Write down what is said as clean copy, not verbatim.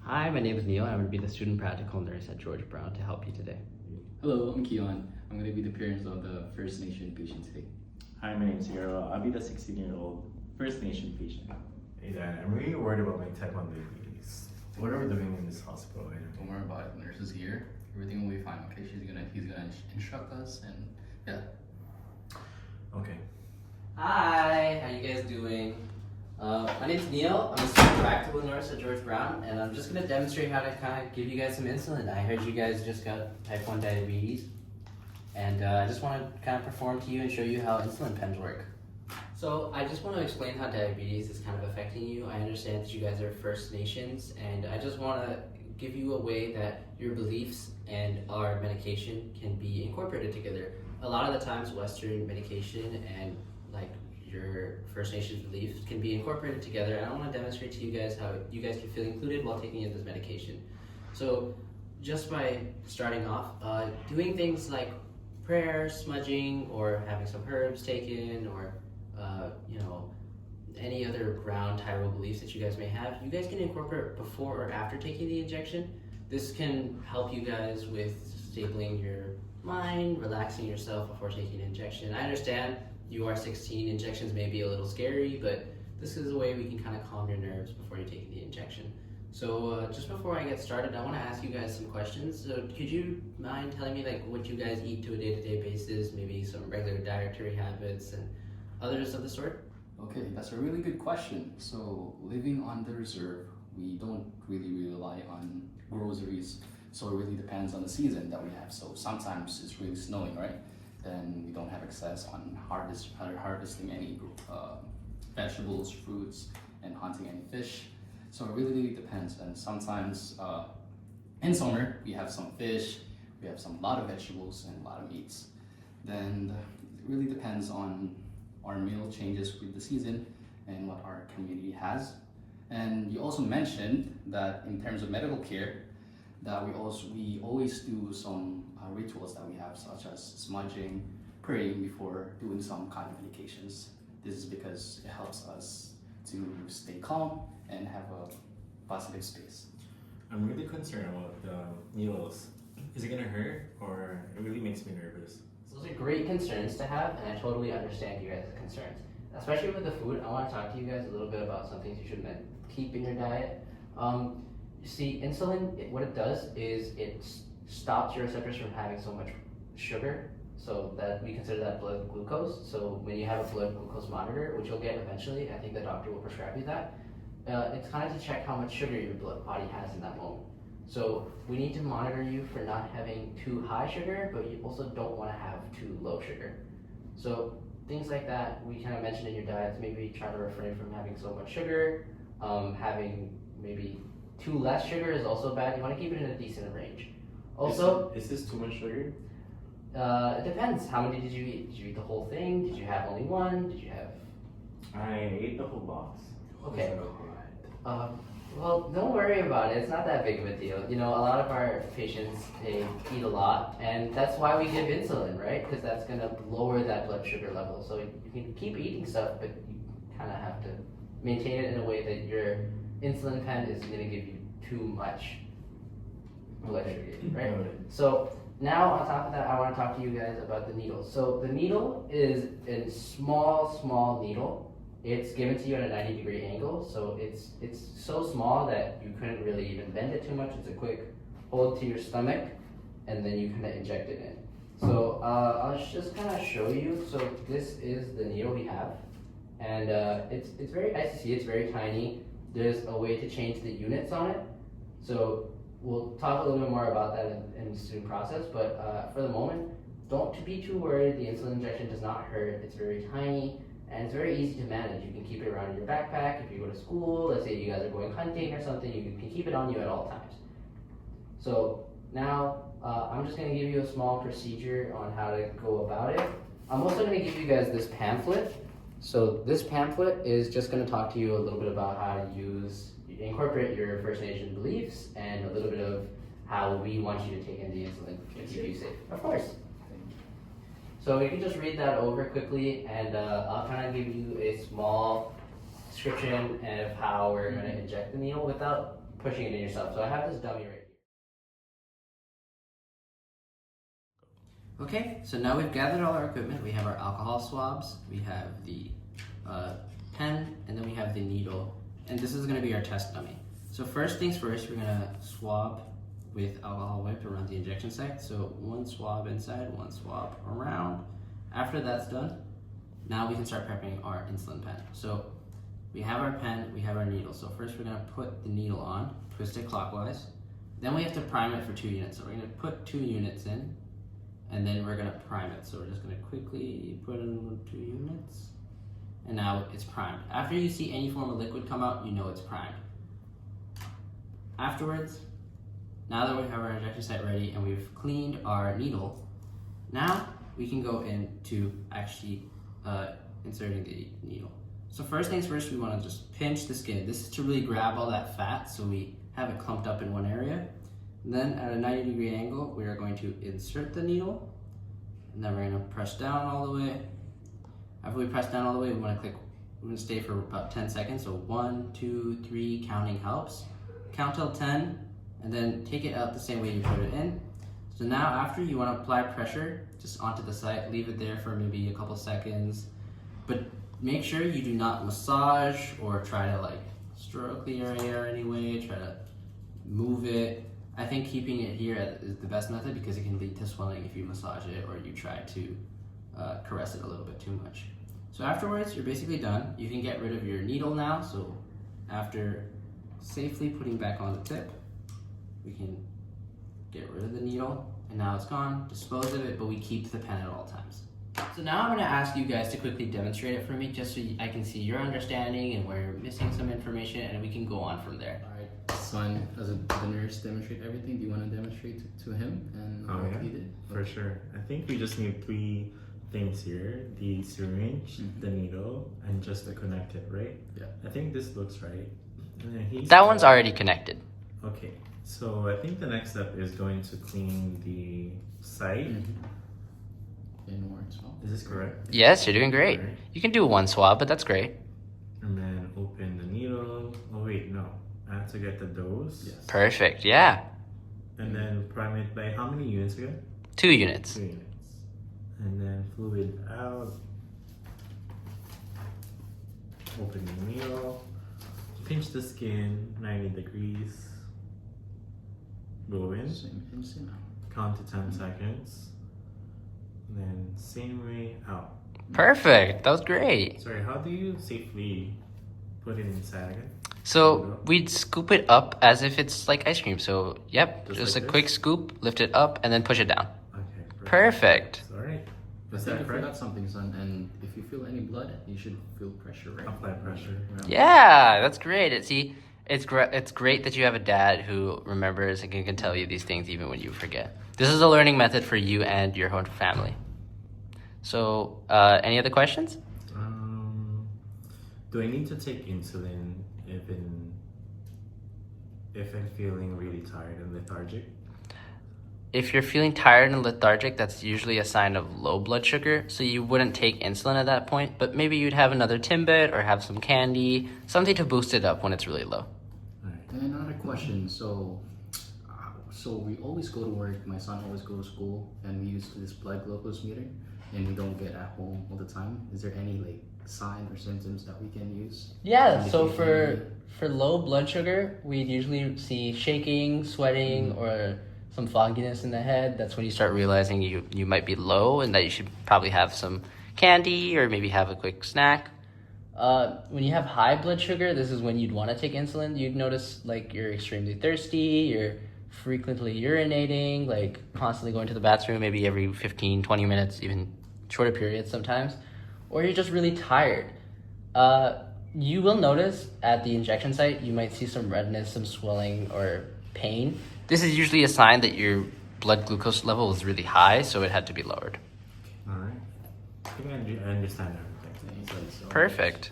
Hi, my name is Neil. I'm going to be the student practical nurse at George Brown to help you today. Hello, I'm Keon. I'm going to be the parent of the First Nation patient today. Hi, my name is Hero. I'll be the 16-year-old First Nation patient. Hey Dan, I'm really worried about my type 1 diabetes. What are we doing in this hospital? Don't worry about it. The nurse is here. Everything will be fine. Okay, he's gonna instruct us, and yeah. Okay. Hi, how you guys doing? My name's Neil. I'm a student practical nurse at George Brown, and I'm just going to demonstrate how to kind of give you guys some insulin. I heard you guys just got type 1 diabetes, and I just want to kind of perform to you and show you how insulin pens work. So I just want to explain how diabetes is kind of affecting you. I understand that you guys are First Nations, and I just want to give you a way that your beliefs and our medication can be incorporated together. A lot of the times Western medication and like your First Nations beliefs can be incorporated together, and I want to demonstrate to you guys how you guys can feel included while taking in this medication. So just by starting off, doing things like prayer, smudging, or having some herbs taken, or any other ground tyral beliefs that you guys may have, you guys can incorporate before or after taking the injection. This can help you guys with stabilizing your mind, relaxing yourself before taking an injection. I understand you are 16, injections may be a little scary, but this is a way we can kind of calm your nerves before you're taking the injection. So just before I get started, I want to ask you guys some questions. So could you mind telling me like what you guys eat to a day-to-day basis, maybe some regular dietary habits and others of the sort? Okay, that's a really good question. So living on the reserve, we don't really rely on groceries. So it really depends on the season that we have. So sometimes it's really snowing, right? Then we don't have access on harvesting any vegetables, fruits, and hunting any fish. So it really depends. And sometimes in summer we have some fish, we have a lot of vegetables and a lot of meats. Then it really depends on our meal changes with the season and what our community has. And you also mentioned that in terms of medical care, that we always do some rituals that we have, such as smudging, praying before doing some kind of medications. This is because it helps us to stay calm and have a positive space. I'm really concerned about the needles. Is it gonna hurt, or it really makes me nervous? Those are great concerns to have, and I totally understand you guys' concerns. Especially with the food, I want to talk to you guys a little bit about some things you should keep in your diet. You see, insulin, what it does is it stops your receptors from having so much sugar, so that we consider that blood glucose. So when you have a blood glucose monitor, which you'll get eventually, I think the doctor will prescribe you that, it's kind of to check how much sugar your body has in that moment. So we need to monitor you for not having too high sugar, but you also don't want to have too low sugar. So things like that, we kind of mentioned in your diets, maybe try to refrain from having so much sugar, having maybe too less sugar is also bad. You want to keep it in a decent range. Also, is this too much sugar? it depends. How many did you eat? Did you eat the whole thing? Did you have only one? Did you have? I ate the whole box. Okay. Well, don't worry about it. It's not that big of a deal. You know, a lot of our patients, they eat a lot, and that's why we give insulin, right? Because that's going to lower that blood sugar level. So you can keep eating stuff, but you kind of have to maintain it in a way that your insulin pen isn't going to give you too much blood sugar, right? So now on top of that, I want to talk to you guys about the needle. So the needle is a small needle. It's given to you at a 90-degree angle, so it's so small that you couldn't really even bend it too much. It's a quick hold to your stomach, and then you kind of inject it in. So I'll just kind of show you. So this is the needle we have, and it's very nice to see. It's very tiny. There's a way to change the units on it. So we'll talk a little bit more about that in the student process, but for the moment, don't be too worried. The insulin injection does not hurt. It's very tiny. And it's very easy to manage. You can keep it around in your backpack. If you go to school, let's say you guys are going hunting or something, you can keep it on you at all times. So now I'm just going to give you a small procedure on how to go about it. I'm also going to give you guys this pamphlet. So this pamphlet is just going to talk to you a little bit about how to incorporate your First Nation beliefs and a little bit of how we want you to take in the insulin to keep you safe. Of course. So you can just read that over quickly, and I'll kind of give you a small description of how we're going to inject the needle without pushing it in yourself. So I have this dummy right here. Okay, so now we've gathered all our equipment. We have our alcohol swabs, we have the pen, and then we have the needle. And this is gonna be our test dummy. So first things first, we're gonna swab with alcohol wipe around the injection site. So one swab inside, one swab around. After that's done, now we can start prepping our insulin pen. So we have our pen, we have our needle. So first we're gonna put the needle on, twist it clockwise. Then we have to prime it for 2 units. So we're gonna put 2 units in, and then we're gonna prime it. So we're just gonna quickly put in 2 units, and now it's primed. After you see any form of liquid come out, you know it's primed. Afterwards, now that we have our injection site ready and we've cleaned our needle, now we can go into actually inserting the needle. So first things first, we want to just pinch the skin. This is to really grab all that fat so we have it clumped up in one area. And then at a 90-degree angle, we are going to insert the needle, and then we're going to press down all the way. After we press down all the way, we want to we're going to stay for about 10 seconds. So 1, 2, 3, counting helps. Count till 10, and then take it out the same way you put it in. So now after, you want to apply pressure just onto the site, leave it there for maybe a couple seconds, but make sure you do not massage or try to like stroke the area anyway, try to move it. I think keeping it here is the best method because it can lead to swelling if you massage it or you try to caress it a little bit too much. So afterwards, you're basically done. You can get rid of your needle now. So after safely putting back on the tip, we can get rid of the needle, and now it's gone. Dispose of it, but we keep the pen at all times. So now I'm going to ask you guys to quickly demonstrate it for me, just so I can see your understanding and where you're missing some information, and we can go on from there. All right, son, as the nurse demonstrate everything, do you want to demonstrate to him and what he did? For sure. I think we just need 3 things here: the syringe, the needle, and just to connect it, right? Yeah. I think this looks right. And then That one's already connected. Okay, so I think the next step is going to clean the site. In words, well. Is this correct? Yes, you're doing great. Alright. You can do 1 swab, but that's great. And then open the needle. Oh wait, no. I have to get the dose. Yes. Perfect, yeah. And then prime it by how many units again? 2 units. 2 units. And then fluid out. Open the needle. Pinch the skin, 90 degrees. Go in. Same. Count to 10 seconds. Then same way out. Perfect, that was great. Sorry, how do you safely put it inside again? So we'd scoop it up as if it's like ice cream. So yep, Just just like a this? quick scoop, lift it up, and then push it down. Okay, Perfect. Alright. I Is think that you correct? forgot something, son, and if you feel any blood, you should feel pressure, right? Apply pressure. Yeah, that's great. It's great that you have a dad who remembers and can tell you these things even when you forget. This is a learning method for you and your whole family. So, any other questions? Do I need to take insulin if I'm feeling really tired and lethargic? If you're feeling tired and lethargic, that's usually a sign of low blood sugar, so you wouldn't take insulin at that point, but maybe you'd have another Timbit or have some candy, something to boost it up when it's really low. Alright. And another question, so we always go to work, my son always goes to school, and we use this blood glucose meter, and we don't get at home all the time. Is there any like sign or symptoms that we can use? Yeah, so Indicate for low blood sugar, we usually see shaking, sweating, or some fogginess in the head. That's when you start realizing you might be low and that you should probably have some candy or maybe have a quick snack. When you have high blood sugar, this is when you'd want to take insulin. You'd notice like you're extremely thirsty, you're frequently urinating, like constantly going to the bathroom, maybe every 15, 20 minutes, even shorter periods sometimes, or you're just really tired. You will notice at the injection site, you might see some redness, some swelling, or pain. This is usually a sign that your blood glucose level is really high, so it had to be lowered. Alright. I think I understand everything. So, Perfect.